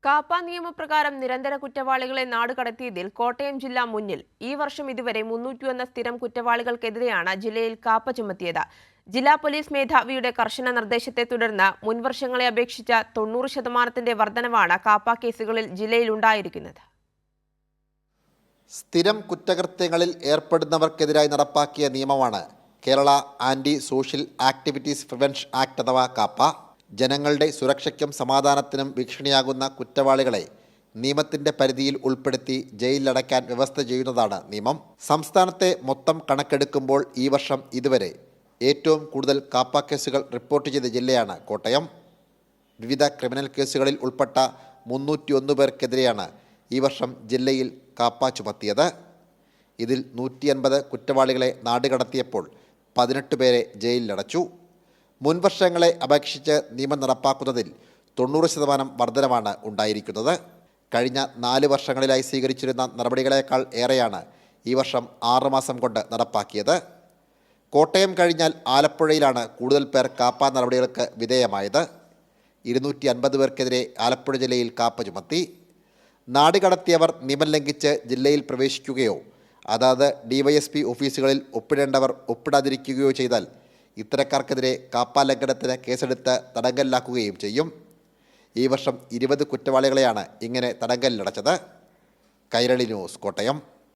കാപ്പ നിയമപ്രകാരം നിരന്തര കുറ്റവാളികളെ നാടുകടത്തിയതിൽ കോട്ടയം ജില്ല മുന്നിൽ. ഈ വർഷം ഇതുവരെ 301 സ്ഥിരം കുറ്റവാളികൾക്കെതിരെയാണ് ജില്ലയിൽ കാപ്പ ചുമത്തിയത്. ജില്ലാ പോലീസ് മേധാവിയുടെ കർശന നിർദ്ദേശത്തെ തുടർന്ന് മുൻവർഷങ്ങളെ അപേക്ഷിച്ച് 90% വർധനവാണ് കാപ്പ കേസുകളിൽ ജില്ലയിൽ ഉണ്ടായിരിക്കുന്നത്. സ്ഥിരം കുറ്റകൃത്യങ്ങളിൽ ഏർപ്പെടുന്നവർക്കെതിരായി നടപ്പാക്കിയ നിയമമാണ് Kerala anti social activities prevention act അഥവാ കാപ്പ. ജനങ്ങളുടെ സുരക്ഷയ്ക്കും സമാധാനത്തിനും ഭീഷണിയാകുന്ന കുറ്റവാളികളെ നിയമത്തിൻ്റെ പരിധിയിൽ ഉൾപ്പെടുത്തി ജയിലിലടയ്ക്കാൻ വ്യവസ്ഥ ചെയ്യുന്നതാണ് നിയമം. സംസ്ഥാനത്തെ മൊത്തം കണക്കെടുക്കുമ്പോൾ ഈ വർഷം ഇതുവരെ ഏറ്റവും കൂടുതൽ കാപ്പ കേസുകൾ റിപ്പോർട്ട് ചെയ്ത ജില്ലയാണ് കോട്ടയം. വിവിധ ക്രിമിനൽ കേസുകളിൽ ഉൾപ്പെട്ട 301 പേർക്കെതിരെയാണ് ഈ വർഷം ജില്ലയിൽ കാപ്പ ചുമത്തിയത്. ഇതിൽ 150 കുറ്റവാളികളെ നാടുകടത്തിയപ്പോൾ 18 പേരെ ജയിലിലടച്ചു. മുൻവർഷങ്ങളെ അപേക്ഷിച്ച് നിയമം നടപ്പാക്കുന്നതിൽ 90% വർധനവാണ് ഉണ്ടായിരിക്കുന്നത്. കഴിഞ്ഞ 4 വർഷങ്ങളിലായി സ്വീകരിച്ചിരുന്ന നടപടികളേക്കാൾ ഏറെയാണ് ഈ വർഷം 6 മാസം കൊണ്ട് നടപ്പാക്കിയത്. കോട്ടയം കഴിഞ്ഞാൽ ആലപ്പുഴയിലാണ് കൂടുതൽ പേർ കാപ്പ നടപടികൾക്ക് വിധേയമായത്. 250 പേർക്കെതിരെ ആലപ്പുഴ ജില്ലയിൽ കാപ്പ ചുമത്തി. നാടുകടത്തിയവർ നിയമം ലംഘിച്ച് ജില്ലയിൽ പ്രവേശിക്കുകയോ അതാത് DYSP ഓഫീസുകളിൽ ഒപ്പിടേണ്ടവർ ഒപ്പിടാതിരിക്കുകയോ ചെയ്താൽ ഇത്തരക്കാർക്കെതിരെ കാപ്പ ലംഘനത്തിന് കേസെടുത്ത് തടങ്കലിലാക്കുകയും ചെയ്യും. ഈ വർഷം 20 കുറ്റവാളികളെയാണ് ഇങ്ങനെ തടങ്കലിലടച്ചത്. കൈരളി ന്യൂസ്, കോട്ടയം.